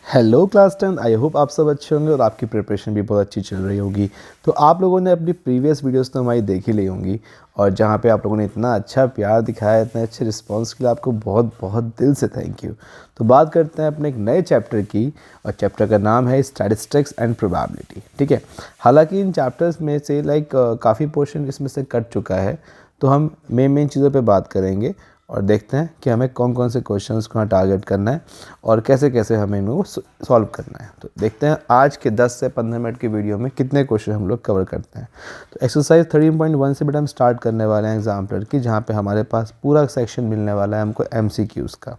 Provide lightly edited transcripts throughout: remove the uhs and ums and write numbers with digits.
Hello class 10। I hope आप सब अच्छे होंगे और आपकी प्रिपरेशन भी बहुत अच्छी चल रही होगी। तो आप लोगों ने अपनी प्रीवियस वीडियोस तो हमारी देख ही ली होंगी और जहाँ पे आप लोगों ने इतना अच्छा प्यार दिखाया, इतने अच्छे रिस्पांस के लिए आपको बहुत बहुत दिल से थैंक यू। तो बात करते हैं अपने एक नए चैप्टर की और चैप्टर का नाम है स्टैटिस्टिक्स एंड प्रोबेबिलिटी। ठीक है, हालांकि इन चैप्टर्स में से काफ़ी पोर्शन इसमें से कट चुका है, तो हम मेन चीज़ों पे बात करेंगे और देखते हैं कि हमें कौन कौन से क्वेश्चंस को टारगेट करना है और कैसे कैसे हमें इनको सॉल्व करना है। तो देखते हैं आज के 10 से 15 मिनट की वीडियो में कितने क्वेश्चन हम लोग कवर करते हैं। तो एक्सरसाइज 13.1 से बेटा हम स्टार्ट करने वाले हैं एग्जाम्पलर की, जहाँ पे हमारे पास पूरा सेक्शन मिलने वाला है हमको MCQs का।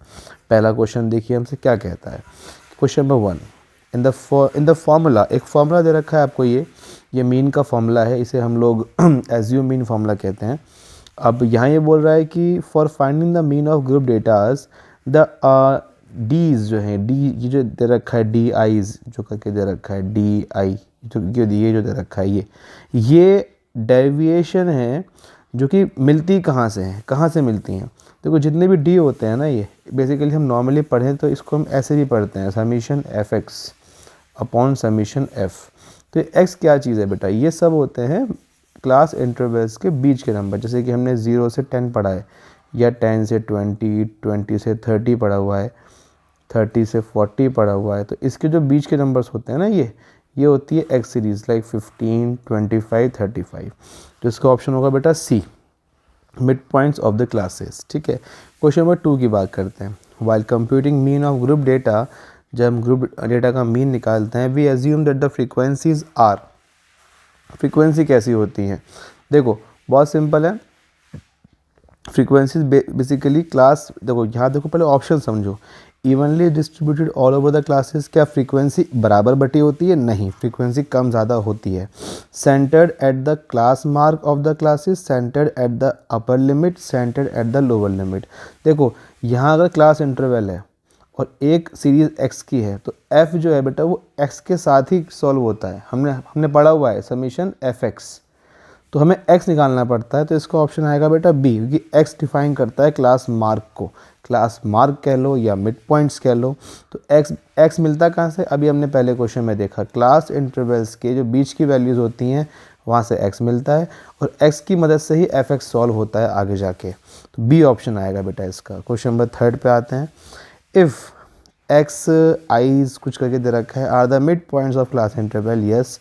पहला क्वेश्चन देखिए हमसे क्या कहता है। Question number 1, in the formula, एक फॉर्मूला दे रखा है आपको, ये मीन का फॉर्मूला है, इसे हम लोग एज्यूम मीन फॉर्मूला कहते हैं। अब यहाँ ये बोल रहा है कि for finding the mean of group datas the d's जो है, डी ये जो दे रखा है, डी आईज जो करके दे रखा है, डी आई ये जो दे रखा है, ये डेविएशन है जो कि मिलती कहाँ से हैं, कहाँ से मिलती हैं। देखो जितने भी डी होते हैं ना, ये बेसिकली हम नॉर्मली पढ़ें तो इसको हम ऐसे भी पढ़ते हैं, summation F x upon summation F. तो एक्स क्या चीज़ है बेटा, ये सब होते हैं क्लास इंटरवल्स के बीच के नंबर, जैसे कि हमने 0 से 10 पढ़ा है, या 10 से 20, 20 से 30 पढ़ा हुआ है, 30 से 40 पढ़ा हुआ है। तो इसके जो बीच के नंबर्स होते हैं ना, ये होती है एक्स सीरीज, लाइक 15, 25, 35। तो इसका ऑप्शन होगा बेटा C, mid points of the classes. ठीक है, क्वेश्चन नंबर 2 की बात करते हैं। While computing mean of group data, जब हम ग्रुप डेटा का मीन निकालते हैं, we assume that the frequencies are, frequency कैसी होती हैं। देखो बहुत सिंपल है, फ्रीक्वेंसीज बेसिकली क्लास, देखो यहाँ देखो पहले ऑप्शन समझो। Evenly distributed all over the classes, क्या फ्रीक्वेंसी बराबर बटी होती है? नहीं, फ्रीक्वेंसी कम ज़्यादा होती है। Centred at the class mark of the classes, centred at the upper limit, centred at the lower limit. देखो यहाँ अगर क्लास इंटरवल है और एक सीरीज एक्स की है, तो एफ जो है बेटा वो एक्स के साथ ही सॉल्व होता है। हमने पढ़ा हुआ है समीशन एफ एक्स, तो हमें x निकालना पड़ता है। तो इसका ऑप्शन आएगा बेटा बी, क्योंकि x डिफाइन करता है क्लास मार्क को, क्लास मार्क कह लो या मिड पॉइंट्स कह लो। तो x मिलता कहाँ से, अभी हमने पहले क्वेश्चन में देखा, क्लास इंटरवल्स के जो बीच की वैल्यूज़ होती हैं वहाँ से x मिलता है और x की मदद से ही एफ एक्स सॉल्व होता है आगे जाके। तो बी ऑप्शन आएगा बेटा इसका। क्वेश्चन नंबर 3 पे आते हैं। इफ़ एक्स आईज कुछ करके दे रखा है, are the mid points of class interval, yes,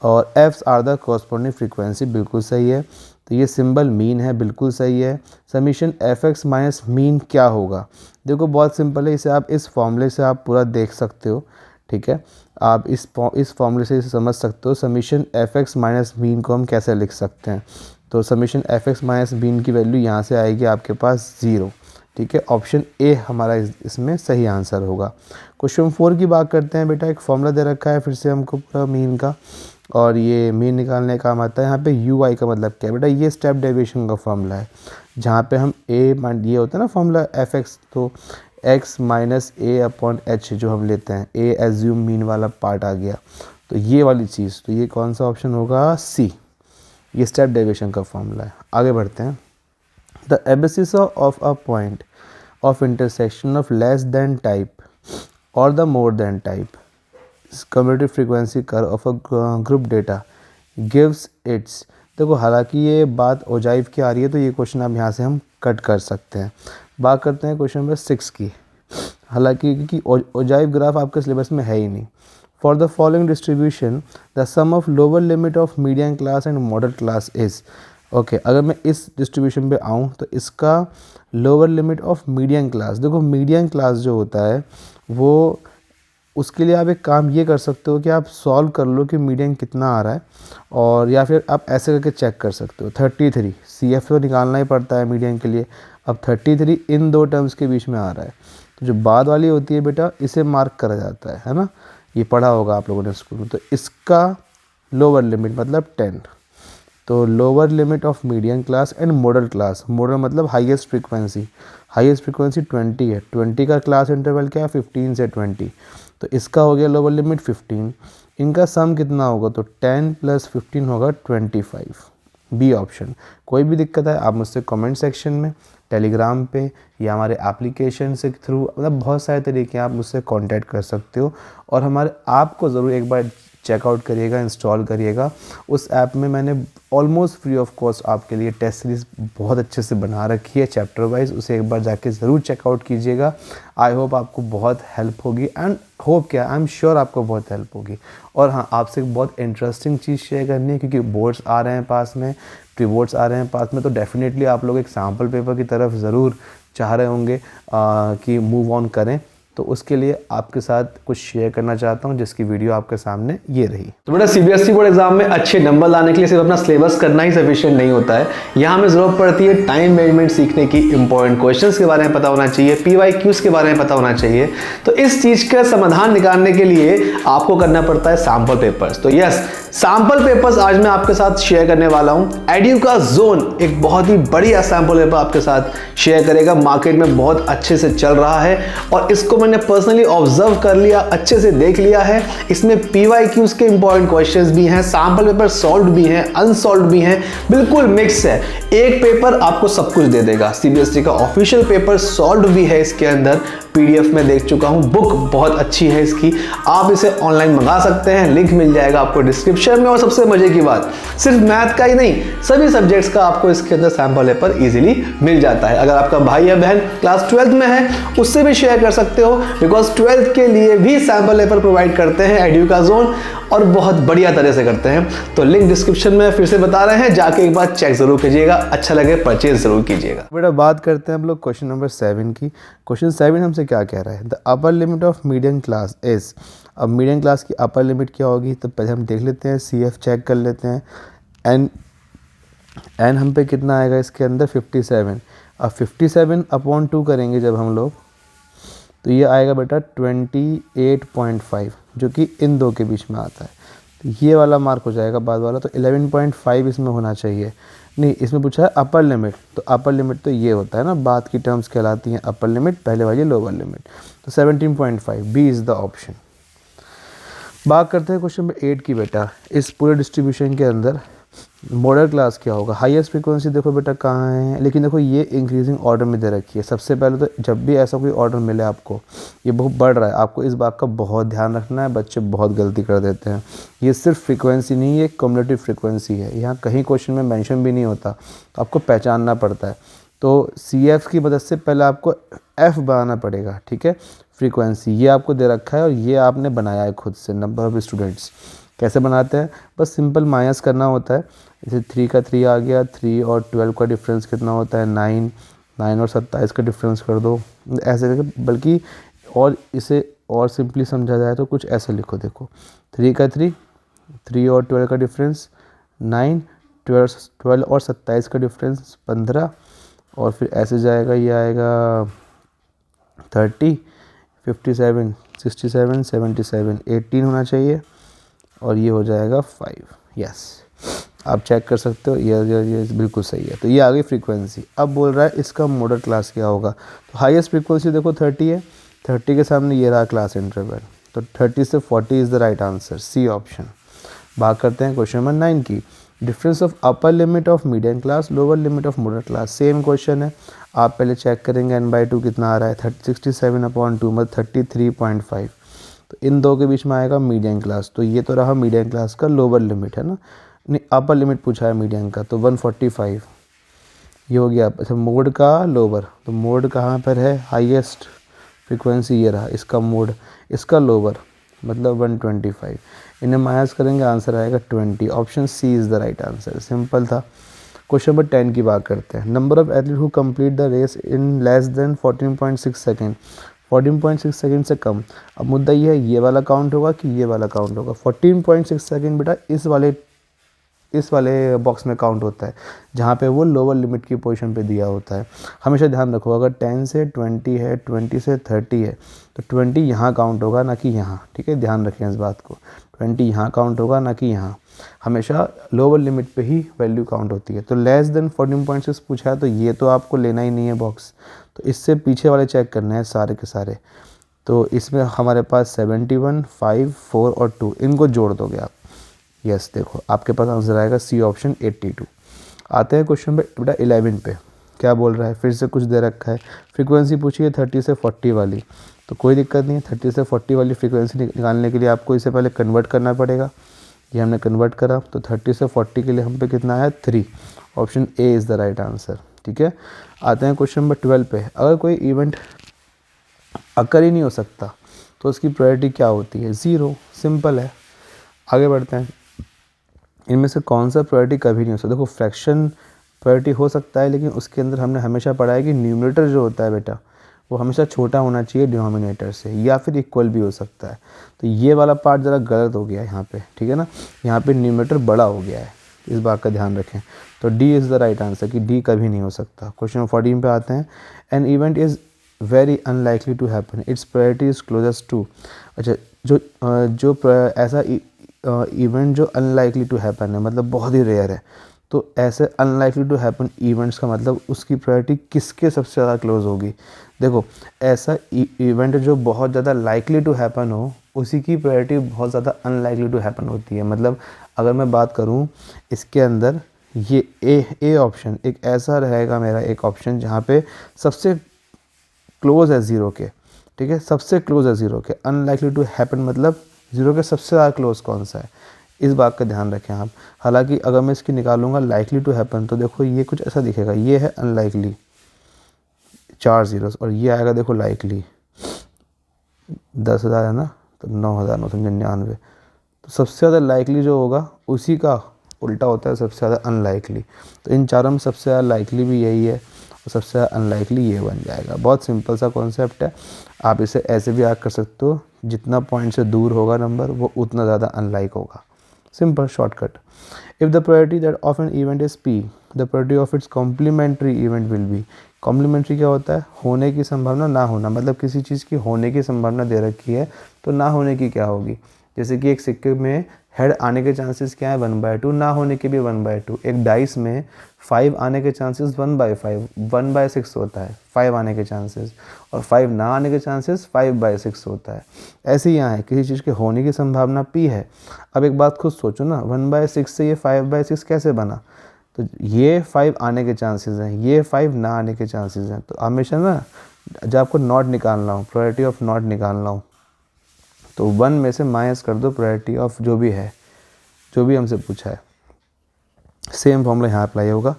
और f's are the corresponding frequency, बिल्कुल सही है। तो ये सिंबल मीन है, बिल्कुल सही है। Summation F x minus mean क्या होगा? देखो बहुत सिंपल है, इसे आप इस फॉर्मूले से आप पूरा देख सकते हो। ठीक है, आप इस फॉर्मूले से इसे समझ सकते हो। Summation F x minus mean को हम कैसे लिख सकते हैं? तो summation F x minus mean की वैल्यू यहाँ से आएगी आपके पास 0। ठीक है, ऑप्शन ए हमारा इसमें सही आंसर होगा। क्वेश्चन 4 की बात करते हैं बेटा। एक फॉर्मूला दे रखा है फिर से हमको पूरा मीन का, और ये मीन निकालने का काम आता है। यहाँ पे यू आई का मतलब क्या है बेटा, ये स्टेप डेविएशन का फॉर्मूला है, जहाँ पे हम ए मान, ये होता है ना फॉर्मूला एफ एक्स, तो एक्स माइनस ए अपॉन एच जो हम लेते हैं, ए एज्यूम मीन वाला पार्ट आ गया, तो ये वाली चीज़। तो ये कौन सा ऑप्शन होगा? सी, ये स्टेप डेविएशन का फॉर्मूला है। आगे बढ़ते हैं। The abscissa of a point of intersection of less than type or the more than type cumulative frequency curve of a group data gives its। देखो हालांकि ये बात ओजाइव की आ रही है, तो ये क्वेश्चन अब यहाँ से हम कट कर सकते हैं। बात करते हैं क्वेश्चन नंबर 6 की। हालांकि क्योंकि ओजाइव ग्राफ आपके सिलेबस में है ही नहीं। For the following distribution the sum of lower limit of medium class and model class is. Okay, अगर मैं इस डिस्ट्रीब्यूशन पे आऊँ तो इसका lower limit of medium class, देखो मीडियम क्लास जो होता है वो, उसके लिए आप एक काम ये कर सकते हो कि आप सॉल्व कर लो कि मीडियम कितना आ रहा है, और या फिर आप ऐसे करके चेक कर सकते हो। 33 सी एफ तो निकालना ही पड़ता है मीडियम के लिए। अब 33 इन दो टर्म्स के बीच में आ रहा है, तो जो बाद वाली होती है बेटा इसे मार्क करा जाता है ना, ये पढ़ा होगा आप लोगों ने स्कूल में। तो इसका लोअर लिमिट मतलब 10। तो lower limit of medium class and model class, model मतलब हाईएस्ट फ्रीक्वेंसी, हाईएस्ट फ्रीक्वेंसी 20 है, 20 का क्लास इंटरवल क्या है 15 से 20, तो इसका हो गया लोअर लिमिट 15। इनका सम कितना होगा? तो 10 + 15 होगा 25। B option. कोई भी दिक्कत है आप मुझसे कमेंट सेक्शन में, टेलीग्राम पे या हमारे एप्लीकेशन से थ्रू, मतलब बहुत सारे तरीके आप मुझसे कांटेक्ट कर सकते हो। और हमारे ऐप को ज़रूर एक बार चेकआउट करिएगा, इंस्टॉल करिएगा। उस ऐप में मैंने ऑलमोस्ट फ्री ऑफ कॉस्ट आपके लिए टेस्ट सीरीज़ बहुत अच्छे से बना रखी है चैप्टर वाइज, उसे एक बार जाके ज़रूर चेकआउट कीजिएगा। आई होप आपको बहुत हेल्प होगी, एंड होप क्या, आई एम श्योर आपको बहुत हेल्प होगी। और हाँ, आपसे एक बहुत इंटरेस्टिंग चीज़ शेयर करनी है, क्योंकि बोर्ड्स आ रहे हैं पास में, प्री बोर्ड्स आ रहे हैं पास में, तो डेफिनेटली आप लोग एक सैम्पल पेपर की तरफ ज़रूर चाह रहे होंगे कि मूव ऑन करें। तो उसके लिए आपके साथ कुछ शेयर करना चाहता हूं, जिसकी वीडियो आपके सामने ये रही। तो बेटा सीबीएसई बोर्ड एग्जाम में अच्छे नंबर लाने के लिए सिर्फ अपना सिलेबस करना ही सफिशिएंट नहीं होता है। यहाँ हमें जरूरत पड़ती है टाइम मैनेजमेंट सीखने की, इंपॉर्टेंट क्वेश्चंस के बारे में पता होना चाहिए, PYQs के बारे में पता होना चाहिए। तो इस चीज का समाधान निकालने के लिए आपको करना पड़ता है सैम्पल पेपर्स। तो यस, सैम्पल पेपर्स आज मैं आपके साथ शेयर करने वाला हूं। एडुकाज़ोन एक बहुत ही बढ़िया सैम्पल पेपर आपके साथ शेयर करेगा, मार्केट में बहुत अच्छे से चल रहा है और इसको मैंने पर्सनली ऑब्जर्व कर लिया, अच्छे से देख लिया है। इसमें PYQs के इंपॉर्टेंट क्वेश्चंस भी हैं, सैम्पल पेपर सॉल्व्ड भी हैं, अनसॉल्व्ड भी हैं, बिल्कुल मिक्स है। एक पेपर आपको सब कुछ दे देगा। सीबीएसई का ऑफिशियल पेपर सॉल्व्ड भी है इसके अंदर, PDF में देख चुका हूं, बुक बहुत अच्छी है इसकी, आप इसे ऑनलाइन मंगा सकते हैं, लिंक मिल जाएगा आपको डिस्क्रिप्शन में। और सबसे मजे की बात, सिर्फ मैथ का ही नहीं, सभी सब्जेक्ट्स का आपको इसके अंदर सैम्पल पेपर इजीली मिल जाता है। अगर आपका भाई या बहन क्लास 12th में है, उससे भी शेयर कर सकते हो, बिकॉज 12th के लिए भी सैम्पल पेपर प्रोवाइड करते हैं एडुकाज़ोन, और बहुत बढ़िया तरह से करते हैं। तो लिंक डिस्क्रिप्शन में फिर से बता रहे हैं, जाके एक बार चेक जरूर कीजिएगा, अच्छा लगे परचेज जरूर कीजिएगा। बेटा बात करते हैं हम लोग क्वेश्चन नंबर 7 की। क्वेश्चन 7 हमसे क्या कह रहा है, the upper limit of medium class is. अब मीडियम क्लास की अपर लिमिट क्या होगी, तो पहले हम देख लेते हैं, CF चेक कर लेते हैं। एन हम पे कितना आएगा इसके अंदर 57। अब 57/2 करेंगे जब हम लोग, तो ये आएगा बेटा 28.5, जो कि इन दो के बीच में आता है। तो ये वाला मार्क हो जाएगा बाद वाला, तो 11.5 इसमें होना चाहिए। नहीं, इसमें पूछा है अपर लिमिट, तो अपर लिमिट तो ये होता है ना, बाद की टर्म्स कहलाती हैं अपर लिमिट, पहले वाली लोअर लिमिट। तो 17.5, बी इज़ द ऑप्शन। बात करते हैं क्वेश्चन नंबर 8 की बेटा। इस पूरे डिस्ट्रीब्यूशन के अंदर मॉडल क्लास क्या होगा। हाईएस्ट फ्रीक्वेंसी देखो बेटा कहाँ है, लेकिन देखो ये इंक्रीजिंग ऑर्डर में दे रखी है। सबसे पहले तो जब भी ऐसा कोई ऑर्डर मिले आपको, ये बहुत बढ़ रहा है, आपको इस बात का बहुत ध्यान रखना है। बच्चे बहुत गलती कर देते हैं। ये सिर्फ फ्रीक्वेंसी नहीं है, कम्युलेटिव फ्रीक्वेंसी है। यहाँ कहीं क्वेश्चन में मेंशन भी नहीं होता, तो आपको पहचानना पड़ता है। तो CF की मदद से पहले आपको F बनाना पड़ेगा, ठीक है। फ्रीक्वेंसी ये आपको दे रखा है और ये आपने बनाया है खुद से। नंबर ऑफ स्टूडेंट्स कैसे बनाते हैं, बस सिंपल माइनस करना होता है। जैसे 3 का 3 आ गया, 3 और 12 का डिफरेंस कितना होता है 9, 9 और 27 का डिफरेंस कर दो, ऐसे करके। बल्कि और इसे और सिंपली समझा जाए तो कुछ ऐसे लिखो, देखो 3 का 3, 3 और 12 का डिफरेंस 9, 12 और 27 का डिफरेंस 15, और फिर ऐसे जाएगा, ये आएगा 30, 57, 67, 77, 18 होना चाहिए, और ये हो जाएगा 5। यस, आप चेक कर सकते हो, ये बिल्कुल सही है। तो ये आ गई फ्रीक्वेंसी। अब बोल रहा है इसका मॉडल क्लास क्या होगा। तो हाईएस्ट फ्रीक्वेंसी देखो 30 है, 30 के सामने ये रहा क्लास इंटरवल, तो 30 से 40 is the right answer, C option. बात करते हैं क्वेश्चन नंबर 9 की। Difference of upper limit of medium class, lower limit of model class. Same question है, आप पहले चेक करेंगे n/2 कितना आ रहा है, 67/2 मतलब 33.5। तो इन दो के बीच में आएगा मीडियम क्लास, तो ये तो रहा मीडियम क्लास का लोअर लिमिट है ना, नहीं अपर लिमिट पूछा है मीडियम का, तो 145 ये हो गया। अच्छा, मोड का लोअर, तो मोड कहाँ पर है, हाईएस्ट फ्रीक्वेंसी ये रहा, इसका मोड, इसका लोअर मतलब 125। इन्हें माइनस करेंगे, आंसर आएगा 20। Option C is the right answer, simple था। क्वेश्चन नंबर 10 की बात करते हैं। Number of athlete who complete the race in less than 14.6 second, 14.6 second से कम। अब मुद्दा ये है, ये वाला काउंट होगा कि ये वाला काउंट होगा। 14.6 सेकेंड बेटा इस वाले बॉक्स में काउंट होता है, जहाँ पे वो लोअर लिमिट की पोजीशन पे दिया होता है। हमेशा ध्यान रखो, अगर 10 से 20 है, 20 से 30 है, तो 20 यहाँ काउंट होगा ना कि यहाँ, ठीक है, ध्यान रखें इस बात को। 20 यहाँ काउंट होगा ना कि यहाँ, हमेशा लोअर लिमिट पे ही वैल्यू काउंट होती है। तो लेस देन 14.6 पूछा है, तो ये तो आपको लेना ही नहीं है बॉक्स, तो इससे पीछे वाले चेक करने हैं सारे के सारे। तो इसमें हमारे पास 71, 5, 4 और 2, इनको जोड़ दोगे आप। यस, देखो आपके पास आंसर आएगा सी ऑप्शन 82। आते हैं क्वेश्चन पे बेटा 11 पे। क्या बोल रहा है, फिर से कुछ दे रखा है, फ्रीक्वेंसी पूछी है 30 से 40 वाली, तो कोई दिक्कत नहीं है। 30 से 40 वाली फ्रीक्वेंसी निकालने के लिए आपको इसे पहले कन्वर्ट करना पड़ेगा। ये हमने कन्वर्ट करा, तो 30 से 40 के लिए हम पे कितना आया 3। Option A is the right answer. ठीक है, आते हैं क्वेश्चन नंबर 12 पे। अगर कोई इवेंट अकर ही नहीं हो सकता तो उसकी प्रायोरिटी क्या होती है, 0। सिंपल है। आगे बढ़ते हैं, इनमें से कौन सा प्रायोरिटी कभी नहीं हो सकता। देखो फ्रैक्शन प्रायोरिटी हो सकता है, लेकिन उसके अंदर हमने हमेशा पढ़ा है कि न्यूमरेटर जो होता है बेटा वो हमेशा छोटा होना चाहिए डिनोमिनेटर से, या फिर इक्वल भी हो सकता है। तो ये वाला पार्ट ज़रा गलत हो गया है यहाँ पे, ठीक है ना, यहाँ पे न्यूमरेटर बड़ा हो गया है, इस बात का ध्यान रखें। तो D is the right answer कि डी कभी नहीं हो सकता। क्वेश्चन 14 पे आते हैं। An event is very unlikely to happen, it's priority is closest to. अच्छा, जो ऐसा इवेंट जो अनलाइकली टू हैपन है, मतलब बहुत ही रेयर है, तो ऐसे अनलाइकली टू हैपन इवेंट्स का मतलब उसकी प्रायोरिटी किसके सबसे ज़्यादा क्लोज होगी। देखो ऐसा इवेंट जो बहुत ज़्यादा लाइकली टू हैपन हो, उसी की प्रायोरिटी बहुत ज़्यादा अनलाइकली टू हैपन होती है। मतलब अगर मैं बात करूँ इसके अंदर, ये ए ऑप्शन एक ऐसा रहेगा मेरा एक ऑप्शन जहाँ पे सबसे क्लोज है 0 के, ठीक है, सबसे क्लोज है 0 के। अनलाइकली टू हैपन मतलब 0 के सबसे ज़्यादा क्लोज कौन सा है, इस बात का ध्यान रखें आप। हालांकि अगर मैं इसकी निकालूंगा लाइकली टू हैपन, तो देखो ये कुछ ऐसा दिखेगा, ये है अनलाइकली 4 ज़ीरोस, और ये आएगा देखो लाइकली 10,000 है ना, तो 9,999। तो सबसे ज़्यादा लाइकली जो होगा उसी का उल्टा होता है सबसे ज़्यादा अनलाइकली। तो इन चारों में सबसे ज़्यादा लाइकली भी यही है और सबसे ज़्यादा अनलाइकली ये बन जाएगा। बहुत सिंपल सा कॉन्सेप्ट है, आप इसे ऐसे भी याद कर सकते हो, जितना पॉइंट से दूर होगा नंबर वो उतना ज़्यादा अनलाइक होगा। Simple shortcut. If the priority that of an event is P, the priority of its complementary event will be. Complementary क्या होता है, होने की संभावना ना होना, मतलब किसी चीज़ की होने की संभावना दे रखी है तो ना होने की क्या होगी। जैसे कि एक सिक्के में हेड आने के चांसेस क्या है 1/2, ना होने के भी 1/2। एक डाइस में 5 आने के चांसेस 1/5, 1/6 होता है 5 आने के चांसेस, और 5 ना आने के चांसेस 5/6 होता है। ऐसे ही यहाँ है, किसी चीज़ के होने की संभावना p है। अब एक बात खुद सोचो ना, 1/6 से ये 5/6 कैसे बना, तो ये 5 आने के चांसेस हैं, ये 5 ना आने के चांसेस हैं। तो हमेशा ना जब आपको नॉट निकालना हो, प्रायोरिटी ऑफ नॉट निकालना हो, तो 1 में से माइनस कर दो प्रायोरिटी ऑफ जो भी है, जो भी हमसे पूछा है। सेम फॉर्मूला यहाँ अप्लाई होगा,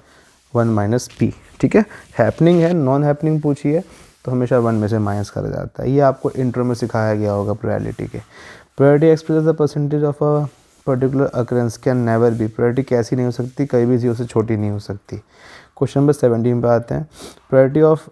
1 - p। ठीक है, हैपनिंग है, नॉन हैपनिंग पूछी है तो हमेशा 1 में से माइनस करा जाता है। ये आपको इंट्रो में सिखाया गया होगा प्रोबेबिलिटी के। Probability express the percentage of a particular occurrence can never be. Probability कैसी नहीं हो सकती, कभी भी 0 से छोटी नहीं हो सकती। क्वेश्चन नंबर 17 पे आते हैं। Probability of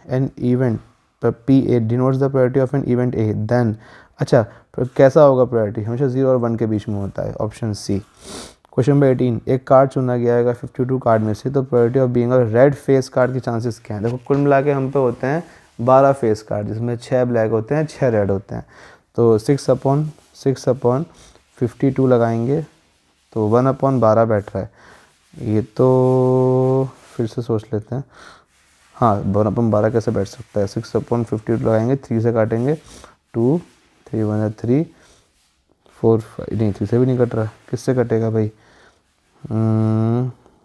an event P8 denotes the probability of an event A, then अच्छा कैसा होगा प्रोबेबिलिटी, हमेशा 0 और 1 के बीच में होता है, ऑप्शन सी। क्वेश्चन नंबर 18, एक कार्ड चुना गया है 52 कार्ड में से, तो probability of being a red face card के चांसेस क्या हैं। देखो कुल मिला के हम पे होते हैं 12 फेस कार्ड, जिसमें 6 ब्लैक होते हैं 6 रेड होते हैं। तो 6/52 लगाएंगे तो 1/12 बैठ रहा है। ये तो फिर से सोच लेते हैं, हाँ 1/12 कैसे बैठ सकता है। 6/52 लगाएंगे, 3 से काटेंगे 2, 3 1 3 4 5, नहीं 3 से भी नहीं कट रहा, किससे कटेगा भाई।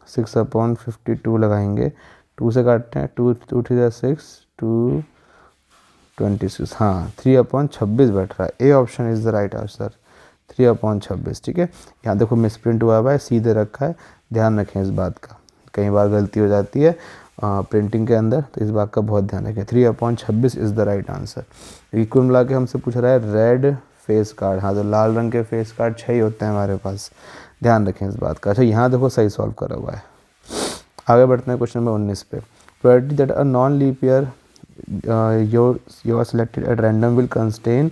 6/52 लगाएंगे, 2 से काटते हैं, 2 2 3 6 2 26, हाँ 3/26 बैठ रहा है। A option is the right answer, 3/26। ठीक है, यहाँ देखो मिसप्रिंट हुआ है, सीधे रखा है, ध्यान रखें इस बात का, कई बार गलती हो जाती है प्रिंटिंग के अंदर, तो इस बात का बहुत ध्यान रखें। 3/26 इज़ द राइट आंसर। कुल मिला के हमसे पूछ रहा है रेड फेस कार्ड, हाँ तो लाल रंग के फेस कार्ड 6 ही होते हैं हमारे पास, ध्यान रखें इस बात का। अच्छा यहाँ देखो सही सॉल्व करा हुआ है। आगे बढ़ते हैं क्वेश्चन नंबर 19 पे। Probability that a non leap year your selected at random will contain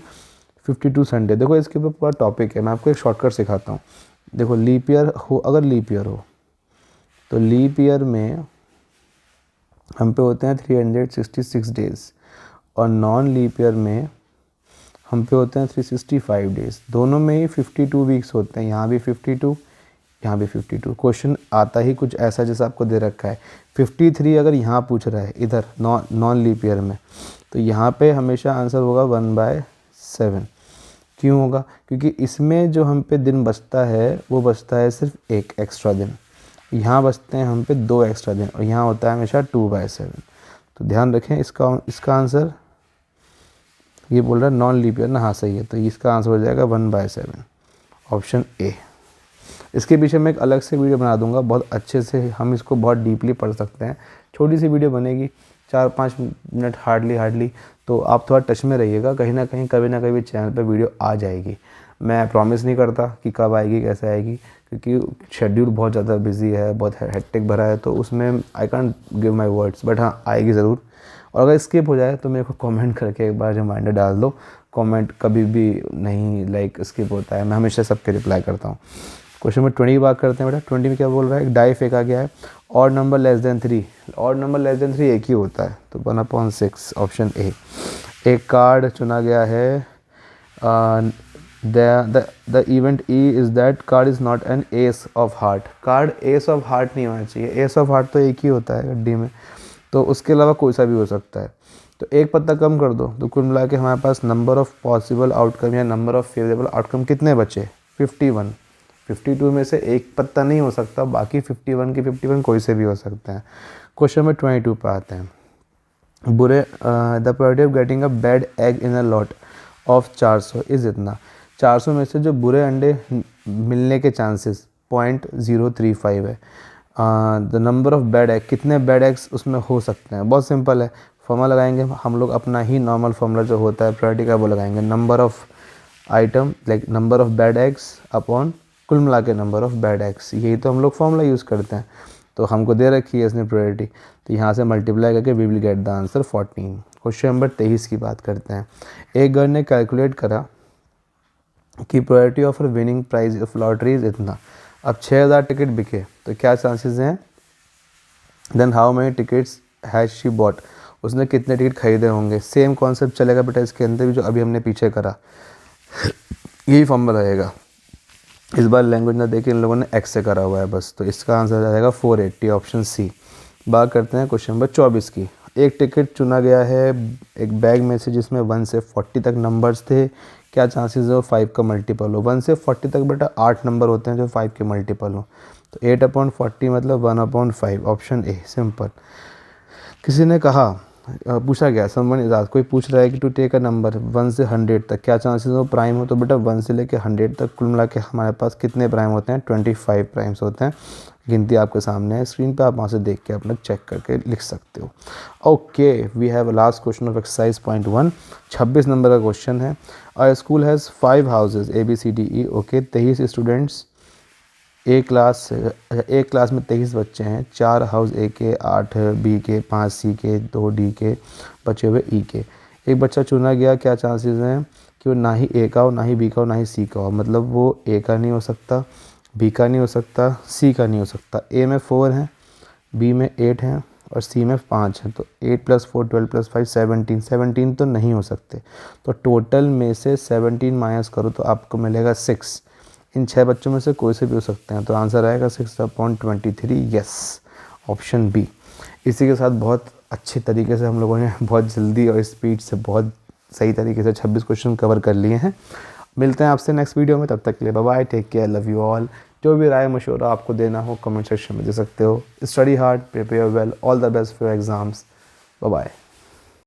52 Sunday. देखो इसके ऊपर पूरा टॉपिक है, मैं आपको एक शॉर्टकट सिखाता हूँ। देखो लीप ईयर हो, अगर लीप ईयर हो तो लीप ईयर में हम पे होते हैं 366 डेज़, और नॉन लीप ईयर में हम पे होते हैं 365 डेज़। दोनों में ही 52 वीक्स होते हैं, यहाँ भी 52, यहाँ भी 52। क्वेश्चन आता ही कुछ ऐसा जैसा आपको दे रखा है। 53 अगर यहाँ पूछ रहा है इधर नॉन लीप ईयर में, तो यहाँ पे हमेशा आंसर होगा 1/7। क्यों होगा, क्योंकि इसमें जो हम पे दिन बचता है वो बचता है सिर्फ एक एक्स्ट्रा दिन, यहाँ बचते हैं हम पे 2 एक्स्ट्रा दिन और यहाँ होता है हमेशा 2/7। तो ध्यान रखें इसका आंसर, ये बोल रहा है नॉन लीप ईयर ना, हाँ सही है, तो इसका आंसर हो जाएगा 1/7 ऑप्शन ए। इसके पीछे मैं एक अलग से वीडियो बना दूंगा, बहुत अच्छे से हम इसको बहुत डीपली पढ़ सकते हैं। छोटी सी वीडियो बनेगी 4-5 मिनट हार्डली, तो आप थोड़ा टच में रहिएगा, कहीं ना कहीं कभी ना कभी चैनल पे वीडियो आ जाएगी। मैं प्रॉमिस नहीं करता कि कब आएगी कैसे आएगी, क्योंकि शेड्यूल बहुत ज़्यादा बिजी है, बहुत हेक्टिक भरा है, तो उसमें I can't give my words, but हाँ आएगी ज़रूर। और अगर स्किप हो जाए तो मेरे को कमेंट करके एक बार रिमाइंडर डाल दो। कमेंट कभी भी नहीं लाइक स्किप होता है, मैं हमेशा सबके रिप्लाई करता हूँ। क्वेश्चन नंबर 20 की बात करते हैं बेटा। 20 में क्या बोल रहा है, एक डाई फेंका गया है, odd number less than 3, odd number less than 3 एक ही होता है, तो 1/6 ऑप्शन ए। एक कार्ड चुना गया है, the event E is that card is not an S of heart, card S of heart नहीं होना चाहिए, एस ऑफ हार्ट तो एक ही होता है गड्डी में, तो उसके अलावा कोई सा भी हो सकता है। तो एक पत्ता कम कर दो, तो कुल मिला के हमारे पास नंबर ऑफ पॉसिबल आउटकम या नंबर ऑफ फेवरेबल आउटकम कितने बचे, 51। 52 में से एक पत्ता नहीं हो सकता, बाकी 51 के 51 कोई से भी हो सकते हैं। क्वेश्चन नंबर 22 पे आते हैं। बुरे the probability of getting a bad egg in a lot of 400 is इतना, 400 में से जो बुरे अंडे मिलने के चांसेस 0.035 है। The number of bad egg, कितने बैड एग्स उसमें हो सकते हैं, बहुत सिंपल है, फॉर्मूला लगाएंगे हम लोग, अपना ही नॉर्मल फॉर्मूला जो होता है प्रोबेबिलिटी का वो लगाएंगे, number of item like number of bad eggs upon कुल मिला के नंबर ऑफ बैड एग्स, यही तो हम लोग फॉर्मूला यूज़ करते हैं। तो हमको दे रखी है इसने प्रोबेबिलिटी, तो यहाँ से मल्टीप्लाई करके we will get the answer 14। Question number 23 की बात करते हैं। एक गर्ल ने कैलकुलेट करा कि probability of winning prize of lottery is इतना, अब 6000 टिकट बिके तो क्या चांसेस हैं, then how many tickets has she bought, उसने कितने टिकट खरीदे होंगे। सेम कॉन्सेप्ट चलेगा बेटा इसके अंदर भी जो अभी हमने पीछे करा, यही फॉर्मूला रहेगा। इस बार लैंग्वेज ना देखे इन लोगों ने एक्स से करा हुआ है बस, तो इसका आंसर आ जाएगा 480 ऑप्शन सी। बात करते हैं क्वेश्चन नंबर 24 की। एक टिकट चुना गया है एक बैग में से जिसमें 1 से 40 तक नंबर्स थे, क्या चांसेस है वो 5 का मल्टीपल हो। 1 से 40 तक बेटा 8 नंबर होते हैं जो 5 के मल्टीपल हो, तो 8/40 मतलब 1/5 ऑप्शन ए, सिंपल। किसी ने कहा पूछा गया समवन इजाज़, कोई पूछ रहा है कि टू टेक अ नंबर 1 से 100 तक क्या चांसेस हो प्राइम हो, तो बेटा 1 से लेकर 100 तक कुल मिला के हमारे पास कितने प्राइम होते हैं, 25 प्राइम्स होते हैं। गिनती आपके सामने है स्क्रीन पे, आप वहाँ से देख के अपना चेक करके लिख सकते हो। Okay, we have last question of exercise point 1, 26 number का क्वेश्चन है। A school has 5 houses ABCDE, okay, 23 students, एक क्लास में 23 बच्चे हैं, 4 हाउस ए के, 8 बी के, 5 सी के, 2 डी के, बचे हुए ई के। एक बच्चा चुना गया, क्या चांसेस हैं कि वो ना ही ए का हो, ना ही बी का हो, ना ही सी का हो, मतलब वो ए का नहीं हो सकता, बी का नहीं हो सकता, सी का नहीं हो सकता। ए में 4 हैं, बी में 8 हैं और सी में 5 हैं, तो 8 + 4 12 + 5 17 तो नहीं हो सकते। तो टोटल में से 17 माइनस करो तो आपको मिलेगा 6। इन 6 बच्चों में से कोई से भी हो सकते हैं, तो आंसर आएगा 6/23, यस ऑप्शन बी। इसी के साथ बहुत अच्छे तरीके से हम लोगों ने बहुत जल्दी और स्पीड से बहुत सही तरीके से 26 क्वेश्चन कवर कर लिए हैं। मिलते हैं आपसे नेक्स्ट वीडियो में, तब तक के लिए bye bye, take care, love you all. जो भी राय मशवरा आपको देना हो कमेंट सेक्शन में दे सकते हो। Study hard, prepare well, all the best for exams, bye bye.